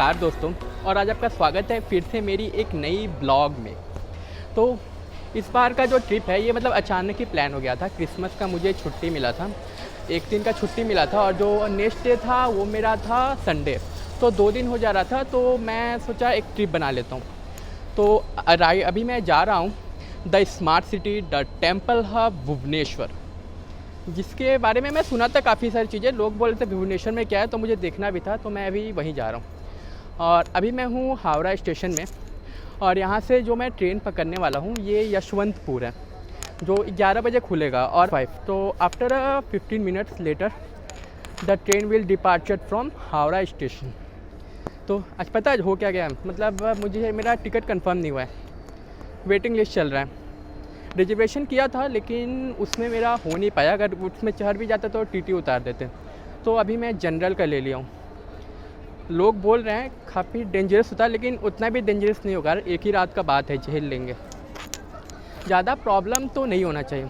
नमस्कार दोस्तों, और आज आपका स्वागत है फिर से मेरी एक नई ब्लॉग में। तो इस बार का जो ट्रिप है ये मतलब अचानक ही प्लान हो गया था। क्रिसमस का मुझे छुट्टी मिला था, एक दिन का छुट्टी मिला था और जो नेक्स्ट डे था वो मेरा था संडे। तो 2 दिन हो जा रहा था, तो मैं सोचा एक ट्रिप बना लेता हूँ। तो अभी मैं जा रहा हूँ the smart city the temple hub Bhubaneswar, जिसके बारे में मैं सुना था काफ़ी सारी चीज़ें। लोग बोल रहे थे भुवनेश्वर में क्या है, तो मुझे देखना भी था, तो मैं अभी वहीं जा रहा हूँ। और अभी मैं हूँ हावड़ा स्टेशन में, और यहाँ से जो मैं ट्रेन पकड़ने वाला हूँ ये यशवंतपुर है, जो 11 बजे खुलेगा और 5। तो after 15 minutes later the train will departure from Howrah station. तो आज पता है हो क्या गया, मतलब मुझे मेरा टिकट कंफर्म नहीं हुआ है, वेटिंग लिस्ट चल रहा है। रिजर्वेशन किया था लेकिन उसमें मेरा हो नहीं पाया, अगर उसमें चढ़ भी जाता तो टीटी उतार देते। तो अभी मैं जनरल का ले लिया हूँ। लोग बोल रहे हैं काफ़ी डेंजरस होता है, लेकिन उतना भी डेंजरस नहीं होगा, एक ही रात का बात है, झेल लेंगे, ज़्यादा प्रॉब्लम तो नहीं होना चाहिए।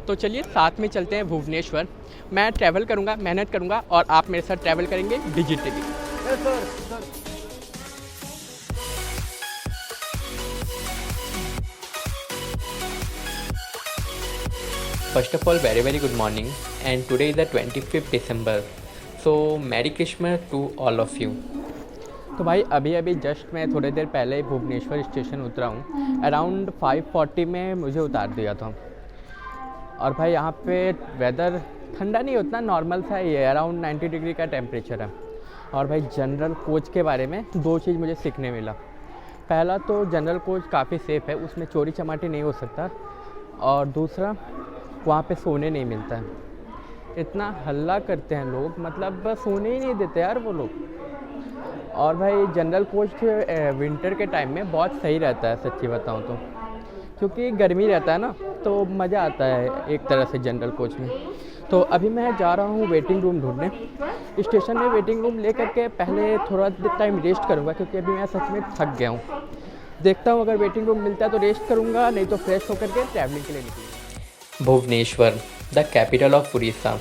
तो चलिए साथ में चलते हैं भुवनेश्वर। मैं ट्रैवल करूँगा, मेहनत करूँगा, और आप मेरे साथ ट्रैवल करेंगे digitally. First of all, very good morning, and today is the 25th December, so Merry Christmas to all of you। तो भाई अभी जस्ट मैं थोड़ी देर पहले ही भुवनेश्वर स्टेशन उतरा हूँ। अराउंड 5:40 में मुझे उतार दिया था। और भाई यहाँ पे वेदर ठंडा नहीं, उतना नॉर्मल सा ही है, अराउंड 90 डिग्री का टेम्परेचर है। और भाई जनरल कोच के बारे में 2 चीज़ मुझे सीखने मिला। पहला तो जनरल कोच काफ़ी सेफ़ है, उसमें चोरी चमाटी नहीं हो सकता। और दूसरा, वहाँ पे सोने नहीं मिलता है, इतना हल्ला करते हैं लोग, मतलब सोने ही नहीं देते यार वो लोग। और भाई जनरल कोच विंटर के टाइम में बहुत सही रहता है, सच्ची बताऊँ तो, क्योंकि गर्मी रहता है ना, तो मज़ा आता है एक तरह से जनरल कोच में। तो अभी मैं जा रहा हूँ वेटिंग रूम ढूंढने। स्टेशन में वेटिंग रूम ले करके पहले थोड़ा टाइम रेस्ट करूँगा, क्योंकि अभी मैं सच में थक गया हूँ। देखता हूँ अगर वेटिंग रूम मिलता है तो रेस्ट करूँगा, नहीं तो फ्रेश होकर के ट्रैवलिंग के लिए निकलूँगा। Bhubaneswar, the capital of Orissa.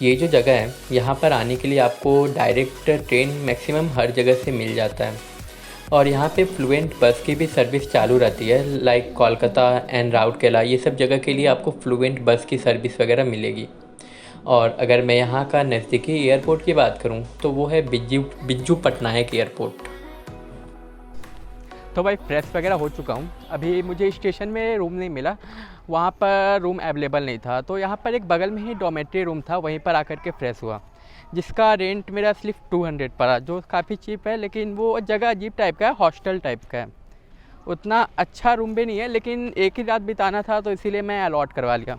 ये जो जगह है, यहाँ पर आने के लिए आपको डायरेक्ट ट्रेन मैक्सिमम हर जगह से मिल जाता है। और यहाँ पे फ्लुएंट बस की भी सर्विस चालू रहती है, लाइक कोलकाता एंड राउरकेला, ये सब जगह के लिए आपको फ्लुएंट बस की सर्विस वगैरह मिलेगी। और अगर मैं यहाँ का नज़दीकी एयरपोर्ट की बात करूँ तो वो है बिज्जू पटनायक एयरपोर्ट। तो भाई फ्रेश वगैरह हो चुका हूँ। अभी मुझे स्टेशन में रूम नहीं मिला, वहाँ पर रूम अवेलेबल नहीं था, तो यहाँ पर एक बगल में ही डॉर्मेट्री रूम था, वहीं पर आकर के फ्रेश हुआ, जिसका रेंट मेरा सिर्फ 200 पड़ा, जो काफ़ी चीप है। लेकिन वो जगह अजीब टाइप का है, हॉस्टल टाइप का है, उतना अच्छा रूम भी नहीं है, लेकिन एक ही रात बिताना था तो इसीलिए मैं अलॉट करवा लिया।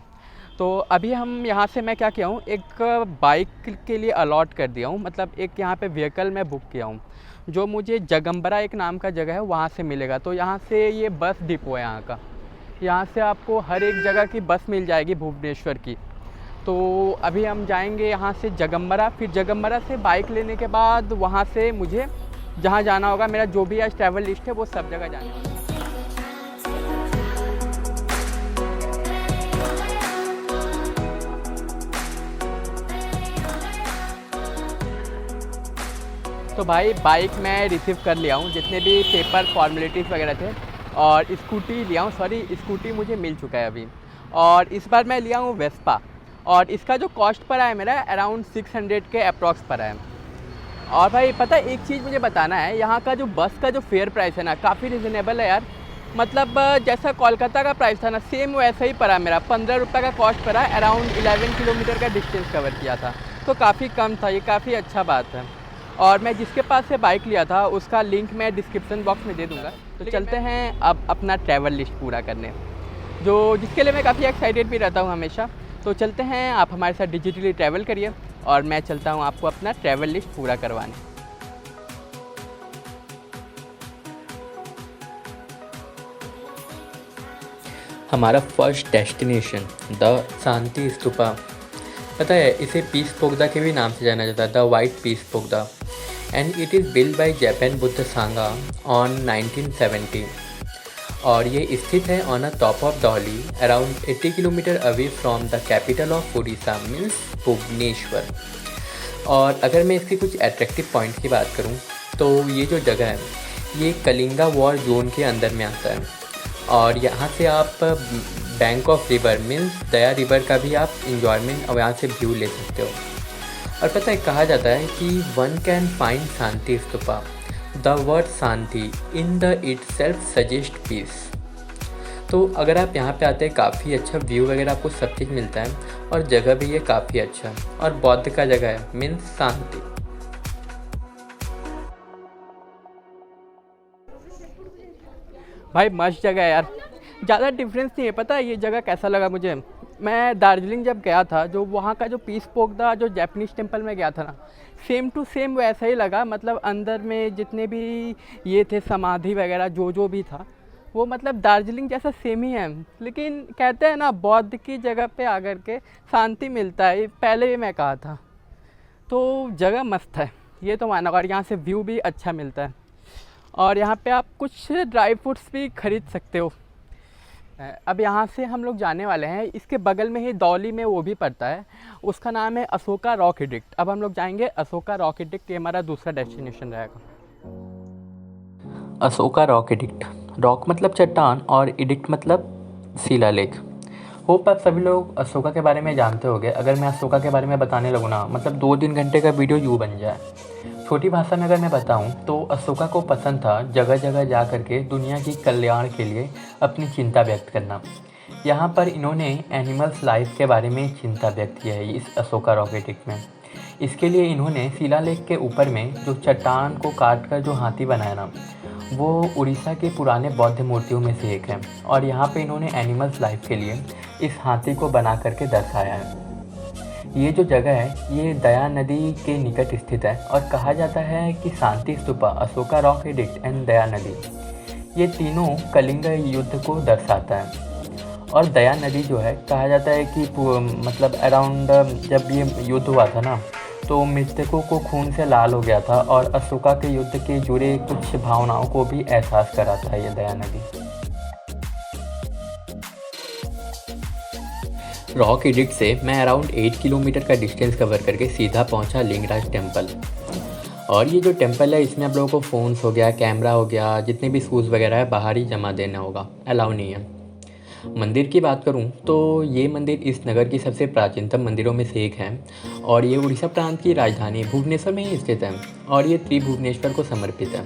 तो अभी हम यहाँ से मैं क्या किया हूँ, एक बाइक के लिए अलॉट कर दिया हूँ, मतलब एक यहाँ पे व्हीकल मैं बुक किया हूँ, जो मुझे जगम्बरा एक नाम का जगह है वहाँ से मिलेगा। तो यहाँ से ये बस डिपो है यहाँ का, यहाँ से आपको हर एक जगह की बस मिल जाएगी भुवनेश्वर की। तो अभी हम जाएंगे यहाँ से जगम्बरा, फिर जगम्बरा से बाइक लेने के बाद वहाँ से मुझे जहाँ जाना होगा, मेरा जो भी आज ट्रैवल लिस्ट है वो सब जगह जाना है। तो भाई बाइक मैं रिसीव कर लिया हूँ, जितने भी पेपर फॉर्मेलिटीज़ वगैरह थे, और स्कूटी लिया हूँ, स्कूटी मुझे मिल चुका है अभी। और इस बार मैं लिया हूँ वेस्पा, और इसका जो कॉस्ट पड़ा है मेरा अराउंड 600 के अप्रॉक्स पड़ा है। और भाई पता है, एक चीज़ मुझे बताना है, यहाँ का जो बस का जो फेयर प्राइस है ना, काफ़ी रिजनेबल है यार। मतलब जैसा कोलकाता का प्राइस था ना, सेम वैसा ही पड़ा मेरा, 15 रुपये का कॉस्ट पड़ा, अराउंड 11 किलोमीटर का डिस्टेंस कवर किया था, तो काफ़ी कम था, ये काफ़ी अच्छा बात है। और मैं जिसके पास से बाइक लिया था उसका लिंक मैं डिस्क्रिप्शन बॉक्स में दे दूँगा। तो चलते हैं अब अपना ट्रैवल लिस्ट पूरा करने, जो जिसके लिए मैं काफ़ी एक्साइटेड भी रहता हूँ हमेशा। तो चलते हैं, आप हमारे साथ डिजिटली ट्रैवल करिए, और मैं चलता हूँ आपको अपना ट्रैवल लिस्ट पूरा करवाने। हमारा फर्स्ट डेस्टिनेशन द शांति स्तूपा। पता है, इसे पीस पोगदा के भी नाम से जाना जाता है, the white peace pagoda, and it is build by Japan Buddha Sangha on 1970। और ये स्थित है on a top of Dhauli, around 80 kilometre away from the capital of Orissa means Bhubaneswar. और अगर मैं इसके कुछ एट्रैक्टिव पॉइंट की बात करूं, तो ये जो जगह है ये कलिंगा वॉर जोन के अंदर में आता है और यहाँ से आप bank of river means Daya river का भी आप इंजॉयमेंट और यहाँ से व्यू ले सकते हो। और पता है कहा जाता है कि one can find Shanti Stupa, the word Shanti in the itself suggest peace. तो अगर आप यहाँ पे आते हैं काफ़ी अच्छा व्यू वगैरह आपको सब चीज़ मिलता है और जगह भी ये काफ़ी अच्छा है और बौद्ध का जगह है मीन्स शांति। भाई मस्त जगह है यार, ज़्यादा डिफरेंस नहीं है। पता है ये जगह कैसा लगा मुझे, मैं दार्जिलिंग जब गया था जो वहाँ का जो पीस पोखदा जो जैपनीज़ टेम्पल में गया था ना, सेम टू सेम वैसा ही लगा। मतलब अंदर में जितने भी ये थे समाधि वगैरह जो भी था वो मतलब दार्जिलिंग जैसा सेम ही है। लेकिन कहते हैं ना बौद्ध की जगह पे आकर के शांति मिलता है, पहले भी मैं कहा था। तो जगह मस्त है ये तो माना, और यहाँ से व्यू भी अच्छा मिलता है और यहाँ पे आप कुछ ड्राई फ्रूट्स भी खरीद सकते हो। अब यहाँ से हम लोग जाने वाले हैं, इसके बगल में ही दौली में वो भी पड़ता है, उसका नाम है अशोका रॉक एडिक्ट। अब हम लोग जाएंगे अशोका रॉक एडिक्ट, ये हमारा दूसरा डेस्टिनेशन रहेगा। अशोका रॉक एडिक्ट, रॉक मतलब चट्टान और एडिक्ट मतलब शिलालेख। होप आप सभी लोग अशोका के बारे में जानते होंगे। अगर मैं अशोका के बारे में बताने लगूँ ना मतलब 2-3 घंटे का वीडियो यूँ बन जाए। छोटी भाषा में अगर मैं बताऊं तो अशोका को पसंद था जगह जगह जा कर के दुनिया की कल्याण के लिए अपनी चिंता व्यक्त करना। यहाँ पर इन्होंने एनिमल्स लाइफ के बारे में चिंता व्यक्त किया है इस अशोका रॉक एडिक्ट में। इसके लिए इन्होंने शिलालेख के ऊपर में जो चट्टान को काट कर जो हाथी बनाया ना, वो उड़ीसा के पुराने बौद्ध मूर्तियों में से एक है और यहाँ पे इन्होंने एनिमल्स लाइफ के लिए इस हाथी को बना करके दर्शाया है। ये जो जगह है ये दया नदी के निकट स्थित है और कहा जाता है कि Shanti Stupa, Ashoka rock edict and Daya नदी, ये तीनों कलिंग युद्ध को दर्शाता है। और दया नदी जो है कहा जाता है कि मतलब अराउंड जब ये युद्ध हुआ था ना तो मृतकों को खून से लाल हो गया था और अशोका के युद्ध के जुड़े कुछ भावनाओं को भी एहसास करा था ये दया नदी। रॉक एडिक्ट से मैं अराउंड 8 किलोमीटर का डिस्टेंस कवर करके सीधा पहुंचा लिंगराज टेम्पल। और ये जो टेम्पल है इसमें आप लोगों को फ़ोन्स हो गया, कैमरा हो गया, जितने भी शूज़ वगैरह है बाहर ही जमा देना होगा, अलाउ नहीं है। मंदिर की बात करूं तो ये मंदिर इस नगर की सबसे प्राचीनतम मंदिरों में से एक है और ये उड़ीसा प्रांत की राजधानी भुवनेश्वर में ही स्थित है और ये त्रिभुवनेश्वर को समर्पित है।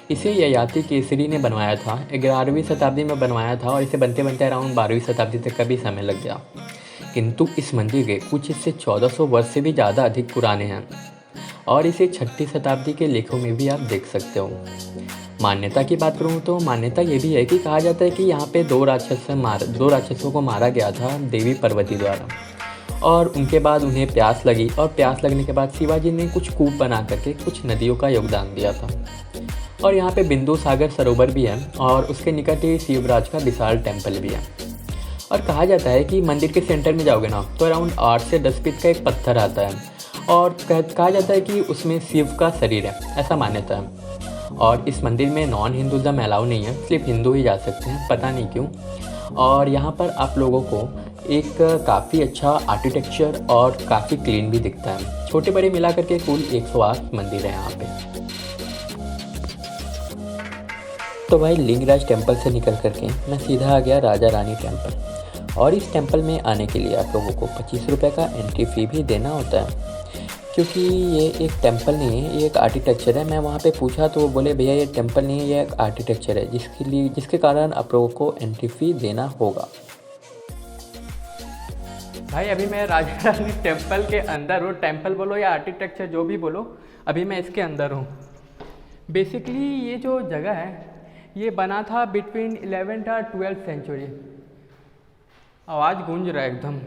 इसे ययाति केसरी ने बनवाया था, 11वीं शताब्दी में बनवाया था और इसे बनते बनते अराउंड 12वीं शताब्दी तक का भी समय लग गया। किंतु इस मंदिर के कुछ इससे 1400 वर्ष से भी ज़्यादा अधिक पुराने हैं और इसे 6ठी शताब्दी के लेखों में भी आप देख सकते हो। मान्यता की बात करूँ तो मान्यता ये भी है कि कहा जाता है कि यहाँ पे 2 राक्षसों को मारा गया था देवी पार्वती द्वारा और उनके बाद उन्हें प्यास लगी और प्यास लगने के बाद शिवाजी ने कुछ कूप बना करके कुछ नदियों का योगदान दिया था। और यहाँ पे बिंदु सागर सरोवर भी है और उसके निकट ही शिवराज का विशाल टेम्पल भी है। और कहा जाता है कि मंदिर के सेंटर में जाओगे ना तो अराउंड 8 से 10 फीट का एक पत्थर आता है और कहा जाता है कि उसमें शिव का शरीर है, ऐसा मान्यता है। और इस मंदिर में नॉन हिंदुज़म अलाउ नहीं है, सिर्फ हिंदू ही जा सकते हैं, पता नहीं क्यों। और यहाँ पर आप लोगों को एक काफ़ी अच्छा आर्किटेक्चर और काफ़ी क्लीन भी दिखता है। छोटे बड़े मिला करके कुल 108 मंदिर है यहाँ पे। तो भाई लिंगराज टेम्पल से निकल करके मैं सीधा आ गया राजा रानी टेम्पल और इस टेम्पल में आने के लिए आप लोगों को 25 रुपये का एंट्री फ़ी भी देना होता है क्योंकि ये एक टेम्पल नहीं है, ये एक आर्किटेक्चर है। मैं वहाँ पे पूछा तो वो बोले भैया ये टेम्पल नहीं है, ये एक आर्किटेक्चर है जिसके कारण आप लोगों को एंट्री फ़ी देना होगा। भाई अभी मैं राजा रानी टेम्पल के अंदर हूँ, टेम्पल बोलो या आर्किटेक्चर जो भी बोलो, अभी मैं इसके अंदर हूँ। बेसिकली ये जो जगह है ये बना था बिटवीन 11th और 12th सेंचुरी। आवाज़ गूंज रहा है एकदम।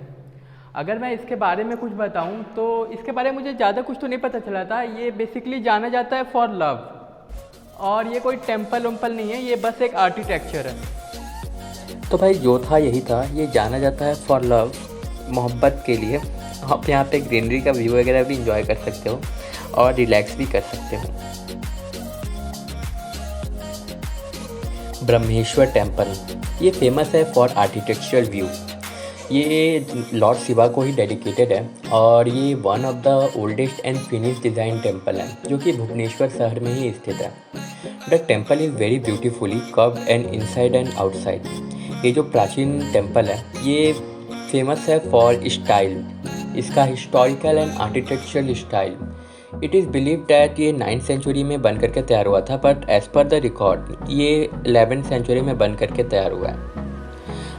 अगर मैं इसके बारे में कुछ बताऊं तो इसके बारे में मुझे ज़्यादा कुछ तो नहीं पता चला था। ये बेसिकली जाना जाता है फॉर लव और ये कोई टेम्पल वम्पल नहीं है, ये बस एक आर्किटेक्चर है। तो भाई जो था यही था, ये जाना जाता है फॉर लव, मोहब्बत के लिए। आप यहाँ पे ग्रीनरी का व्यू वगैरह भी इंजॉय कर सकते हो और रिलैक्स भी कर सकते हो। ब्रह्मेश्वर टेम्पल ये फेमस है फॉर आर्किटेक्चरल व्यू। ये लॉर्ड शिवा को ही डेडिकेटेड है और ये one of the oldest and finish design temple है जो कि भुवनेश्वर शहर में ही स्थित है। The temple is very beautifully curved and inside and outside. ये जो प्राचीन टेम्पल है ये फेमस है फॉर स्टाइल, इसका historical and architectural style. It is believe that ये 9th सेंचुरी में बन करके तैयार हुआ था, but as per the record ये 11th सेंचुरी में बन करके तैयार हुआ है।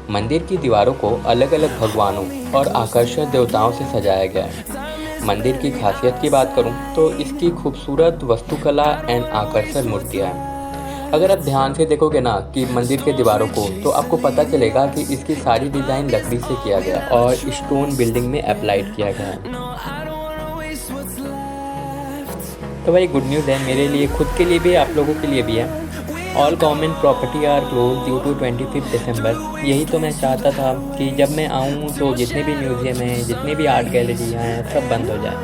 मंदिर की दीवारों को अलग अलग भगवानों और आकर्षक देवताओं से सजाया गया है। मंदिर की खासियत की बात करूं तो इसकी खूबसूरत वास्तुकला एंड आकर्षक मूर्तियाँ हैं। अगर आप ध्यान से देखोगे ना कि मंदिर के दीवारों को, तो आपको पता चलेगा कि इसकी सारी डिज़ाइन लकड़ी से किया गया और स्टोन बिल्डिंग में अप्लाइड किया गया है। तो भाई गुड न्यूज़ है मेरे लिए, खुद के लिए भी, आप लोगों के लिए भी है। All government property are close due to 25 December. यही तो मैं चाहता था कि जब मैं आऊँ तो जितने भी म्यूज़ियम हैं, जितनी भी आर्ट गैलरियाँ हैं, सब बंद हो जाए।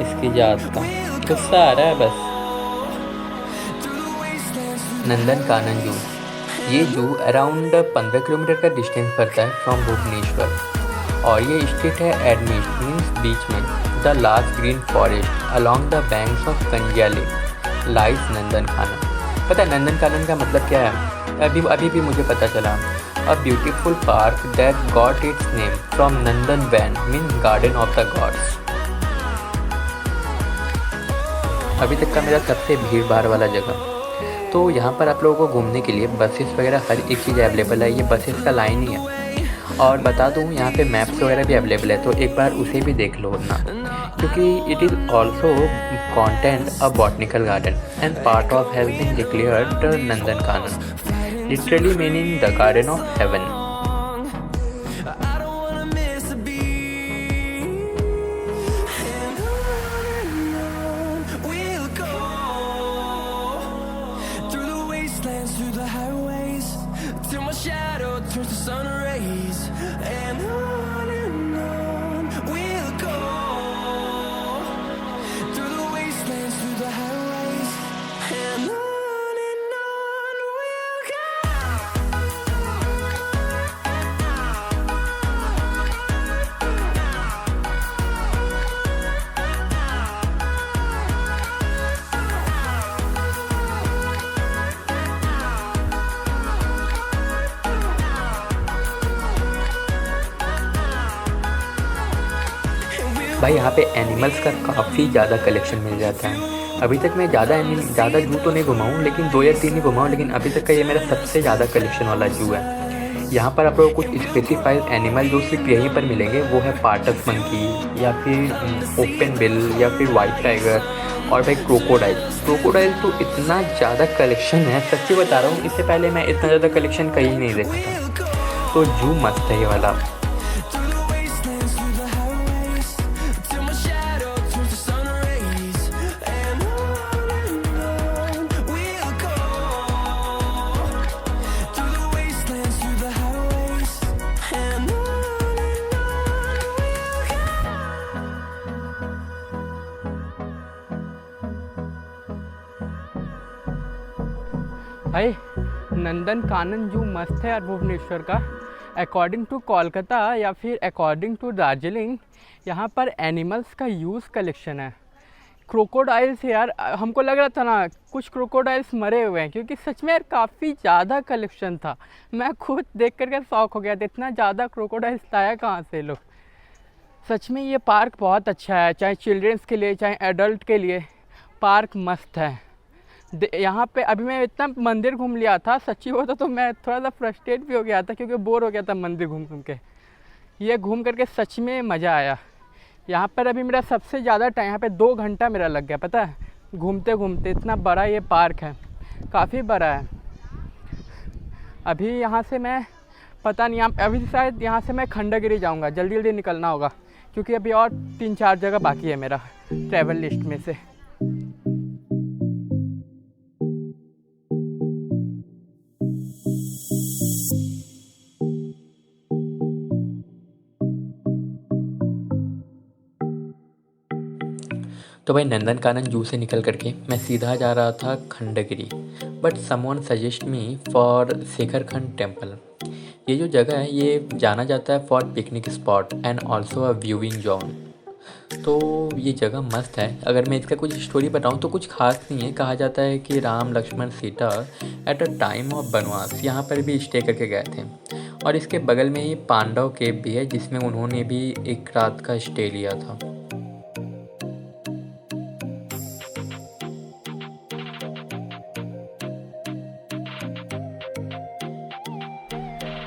इसकी याद का गुस्सा आ रहा है बस। नंदनकानन जू, ये जू अराउंड 15 किलोमीटर का डिस्टेंस पड़ता है फ्रॉम भुवनेश्वर और ये स्थित है एडमिस्ट मीन्स बीच में। The last green forest along the banks of Kanjia lake lies Nandankanan. पता है नंदनकानन का मतलब क्या है? अभी भी मुझे पता चला। A beautiful park that got its name from Nandan Van means garden of the gods. अभी तक का मेरा सबसे भीड़ भाड़ वाला जगह। तो यहाँ पर आप लोगों को घूमने के लिए बसेस वगैरह हर एक चीज़ अवेलेबल है। ये बसेस का लाइन ही है और बता दूँ यहाँ पे मैप्स वगैरह भी अवेलेबल है, तो एक बार उसे भी देख लो ना, क्योंकि it is also content a botanical garden and part of has been declared Nandankanan, literally meaning the garden of heaven. Through the highways till my shadow turns to sun rays, and on we'll go through the wastelands, through the highways, and on we'll go. भाई यहाँ पे animals का काफ़ी ज़्यादा collection मिल जाता है। अभी तक मैं ज़्यादा जू तो नहीं घुमाऊँ, लेकिन 2 या 3 ही घुमाऊँ, लेकिन अभी तक का ये मेरा सबसे ज़्यादा कलेक्शन वाला जू है। यहाँ पर आप लोगों को कुछ स्पेसिफाइड एनिमल जो सिर्फ यहीं पर मिलेंगे वो है पार्टस मंकी या फिर ओपन बिल या फिर वाइट टाइगर और भाई क्रोकोडाइल तो इतना ज़्यादा कलेक्शन है, सच्ची बता रहा हूँ, इससे पहले मैं इतना ज़्यादा कलेक्शन कहीं नहीं देखा था। तो जू मस्त है ये वाला। भाई नंदनकानन जू मस्त है यार भुवनेश्वर का। अकॉर्डिंग टू कोलकाता या फिर अकॉर्डिंग टू दार्जिलिंग, यहाँ पर एनिमल्स का यूज़ कलेक्शन है। क्रोकोडाइल्स यार, हमको लग रहा था ना कुछ क्रोकोडाइल्स मरे हुए हैं, क्योंकि सच में यार काफ़ी ज़्यादा कलेक्शन था। मैं खुद देख करके शौक हो गया था, इतना ज़्यादा क्रोकोडाइल्स लाया कहाँ से लोग। सच में ये पार्क बहुत अच्छा है, चाहे चिल्ड्रंस के लिए चाहे एडल्ट के लिए, पार्क मस्त है। यहाँ पे अभी मैं इतना मंदिर घूम लिया था, सच्ची होता तो मैं थोड़ा सा फ्रस्ट्रेट भी हो गया था, क्योंकि बोर हो गया था मंदिर घूम घूम के। ये घूम करके सच में मज़ा आया। यहाँ पर अभी मेरा सबसे ज़्यादा टाइम, यहाँ पे 2 घंटा मेरा लग गया, पता है, घूमते घूमते। इतना बड़ा ये पार्क है, काफ़ी बड़ा है। अभी यहाँ से मैं पता नहीं, अभी शायद यहाँ से मैं खंडगिरी जाऊँगा, जल्दी जल्दी निकलना होगा, क्योंकि अभी और 3-4 जगह बाकी है मेरा ट्रैवल लिस्ट में से। तो भाई नंदनकानन जू से निकल करके मैं सीधा जा रहा था Khandagiri, but someone suggest me for Shekharkhand temple. ये जो जगह है ये जाना जाता है for picnic spot and also a viewing zone. तो ये जगह मस्त है। अगर मैं इसका कुछ स्टोरी बताऊँ तो कुछ खास नहीं है। कहा जाता है कि Ram Lakshman Sita at a time of vanvas यहाँ पर भी स्टे करके गए थे, और इसके बगल में ही पांडव केव भी है जिसमें उन्होंने भी एक रात का स्टे लिया था।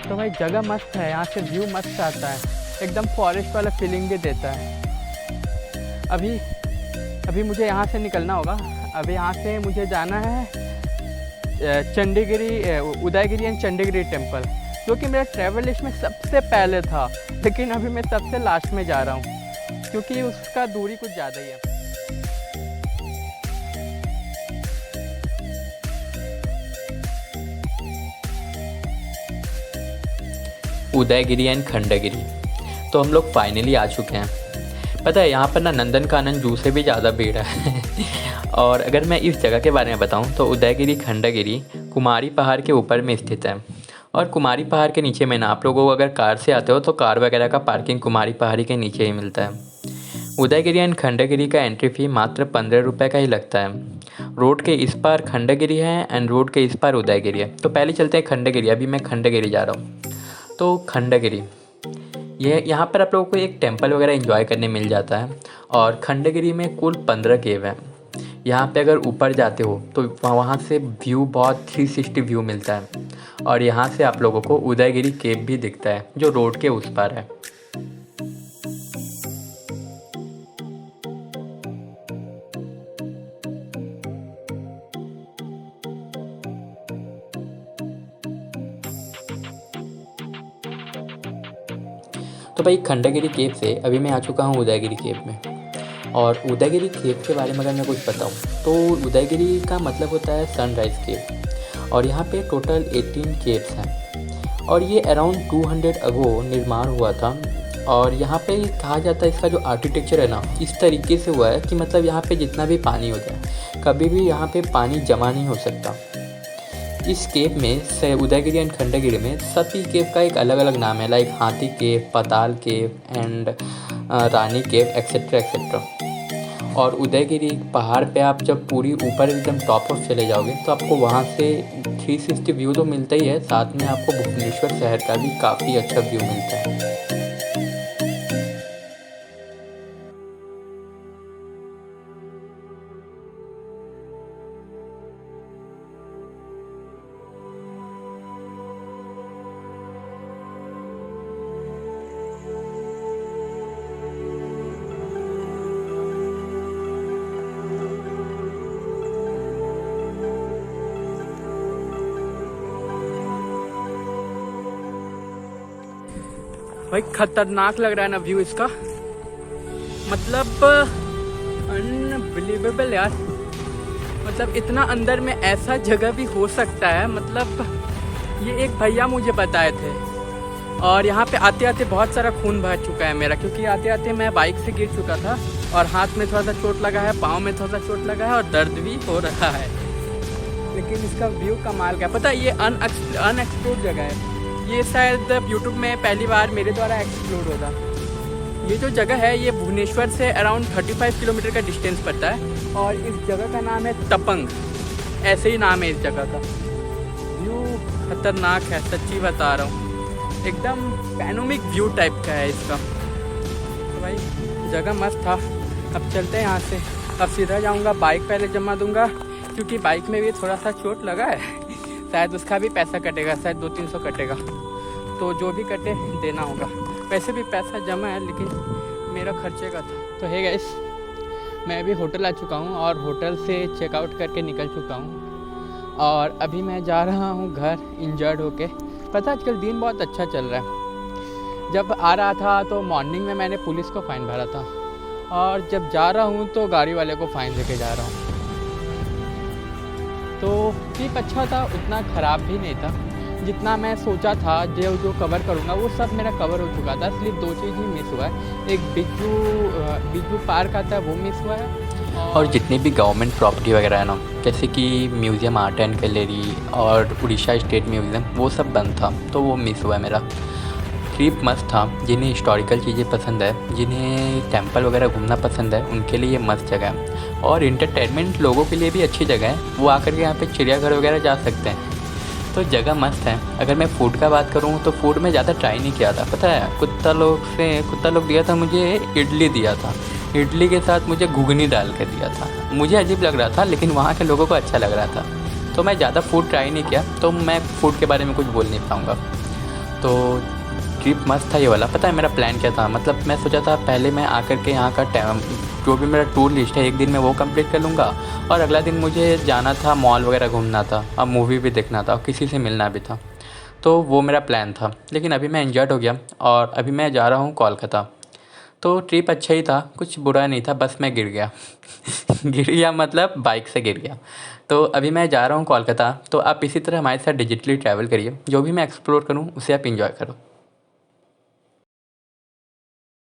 तो भाई जगह मस्त है, यहाँ से व्यू मस्त आता है, एकदम फॉरेस्ट वाला फीलिंग भी देता है। अभी मुझे यहाँ से निकलना होगा। अभी यहाँ से मुझे जाना है चंडीगिरी, उदयगिरी एंड चंडीगिरी टेम्पल, जो कि मेरा ट्रैवल लिस्ट में सबसे पहले था, लेकिन अभी मैं सबसे लास्ट में जा रहा हूँ क्योंकि उसका दूरी कुछ ज़्यादा ही है। उदयगिरी एंड खंडगिरी तो हम लोग फाइनली आ चुके हैं। पता है यहाँ पर ना नंदन कानन जू से भी ज़्यादा भीड़ है और अगर मैं इस जगह के बारे में बताऊँ तो उदयगिरी खंडगिरी कुमारी पहाड़ के ऊपर में स्थित है, और कुमारी पहाड़ के नीचे में ना आप लोगों को अगर कार से आते हो तो कार वगैरह का पार्किंग कुमारी पहाड़ी के नीचे ही मिलता है। उदयगिरी एंड खंडगिरी का एंट्री फ़ी मात्र 15 रुपये का ही लगता है। रोड के इस पार खंडगिरी है एंड रोड के इस पार उदयगिरी है। तो पहले चलते हैं खंडगिरी। अभी मैं खंडगिरी जा रहा हूँ। तो खंडगिरी ये यहाँ पर आप लोगों को एक टेंपल वगैरह एंजॉय करने मिल जाता है, और खंडगिरी में कुल 15 केव हैं। यहाँ पे अगर ऊपर जाते हो तो वहाँ से व्यू बहुत 360 व्यू मिलता है, और यहाँ से आप लोगों को उदयगिरी केव भी दिखता है जो रोड के उस पार है। तो भाई खंडगिरी केव से अभी मैं आ चुका हूँ उदयगिरी केव में। और उदयगिरी केव के बारे में अगर मैं कुछ बताऊँ तो उदयगिरी का मतलब होता है सनराइज़ केव, और यहाँ पे टोटल 18 केव्स हैं, और ये अराउंड 200 अगो निर्माण हुआ था। और यहाँ पे कहा जाता है इसका जो आर्किटेक्चर है ना इस तरीके से हुआ है कि मतलब यहाँ पे जितना भी पानी हो जाए कभी भी यहाँ पे पानी जमा नहीं हो सकता। इस केव में उदयगिरी एंड खंडगिरी में सभी केव का एक अलग अलग नाम है, like Hathi cave, Patal cave and Rani cave etcetera etcetera. और उदयगिरी पहाड़ पे आप जब पूरी ऊपर एकदम टॉप ऑफ चले जाओगे तो आपको वहाँ से 360 व्यू तो मिलता ही है, साथ में आपको भुवनेश्वर शहर का भी काफ़ी अच्छा व्यू मिलता है। भाई खतरनाक लग रहा है ना व्यू इसका, मतलब अनबिलीवेबल यार। मतलब इतना अंदर में ऐसा जगह भी हो सकता है, मतलब ये एक भैया मुझे बताए थे। और यहाँ पे आते आते बहुत सारा खून बह चुका है मेरा, क्योंकि आते आते मैं बाइक से गिर चुका था और हाथ में थोड़ा सा चोट लगा है, पाँव में थोड़ा सा चोट लगा है और दर्द भी हो रहा है। लेकिन इसका व्यू कमाल का, पता है ये अनएक्सप्लोर्ड जगह है। ये शायद यूट्यूब में पहली बार मेरे द्वारा एक्सप्लोर होगा। ये जो जगह है ये भुवनेश्वर से अराउंड 35 किलोमीटर का डिस्टेंस पड़ता है, और इस जगह का नाम है तपंग, ऐसे ही नाम है इस जगह का। व्यू खतरनाक है, सच्ची बता रहा हूँ, एकदम पैनोमिक व्यू टाइप का है इसका। तो भाई जगह मस्त था। अब चलते हैं यहाँ से। अब सीधा जाऊँगा, बाइक पहले जमा दूँगा क्योंकि बाइक में भी थोड़ा सा चोट लगा है, शायद उसका भी पैसा कटेगा, शायद 200-300 कटेगा, तो जो भी कटे देना होगा। वैसे भी पैसा जमा है लेकिन मेरा खर्चे का था। तो है गाइस, मैं अभी होटल आ चुका हूँ और होटल से चेकआउट करके निकल चुका हूँ, और अभी मैं जा रहा हूँ घर इंजर्ड होके। पता आजकल दिन बहुत अच्छा चल रहा है। जब आ रहा था तो मॉर्निंग में मैंने पुलिस को फ़ाइन भरा था, और जब जा रहा हूँ तो गाड़ी वाले को फ़ाइन देके जा रहा हूँ। तो ट्रिप अच्छा था, उतना ख़राब भी नहीं था जितना मैं सोचा था। जो कवर करूँगा वो सब मेरा कवर हो चुका था, सिर्फ 2 चीज़ ही मिस हुआ है। एक बिज्जू पार्क आता है वो मिस हुआ है, और जितनी भी गवर्नमेंट प्रॉपर्टी वगैरह है ना, जैसे कि म्यूज़ियम, आर्ट एंड गैलरी और उड़ीसा स्टेट म्यूज़ियम, वो सब बंद था, तो वो मिस हुआ मेरा। ट्रिप मस्त था। जिन्हें हिस्टोरिकल चीज़ें पसंद है, जिन्हें टेंपल वगैरह घूमना पसंद है, उनके लिए ये मस्त जगह है। और इंटरटेनमेंट लोगों के लिए भी अच्छी जगह है, वो आकर के यहाँ पे चिड़ियाघर वगैरह जा सकते हैं। तो जगह मस्त है। अगर मैं फ़ूड का बात करूँ तो फ़ूड में ज़्यादा ट्राई नहीं किया था। पता है, कुत्ता लोग दिया था मुझे, इडली दिया था। इडली के साथ मुझे घुगनी डाल के दिया था। मुझे अजीब लग रहा था, लेकिन वहाँ के लोगों को अच्छा लग रहा था। तो मैं ज़्यादा फ़ूड ट्राई नहीं किया, तो मैं फ़ूड के बारे में कुछ बोल नहीं पाऊँगा। तो ट्रिप मस्त था ये वाला। पता है मेरा प्लान क्या था? मतलब मैं सोचा था पहले मैं आकर के यहाँ का जो भी मेरा टूर लिस्ट है, एक दिन में वो कंप्लीट कर लूँगा, और अगला दिन मुझे जाना था, मॉल वगैरह घूमना था, और मूवी भी देखना था, और किसी से मिलना भी था। तो वो मेरा प्लान था। लेकिन अभी मैं इंजर्ड हो गया और अभी मैं जा रहा हूँ कोलकाता। तो ट्रिप अच्छा ही था, कुछ बुरा नहीं था, बस मैं गिर गया। गिर गया मतलब बाइक से गिर गया। तो अभी मैं जा रहा हूँ कोलकाता। तो आप इसी तरह हमारे साथ डिजिटली ट्रैवल करिए। जो भी मैं एक्सप्लोर करूँ उसे आप इंजॉय करो।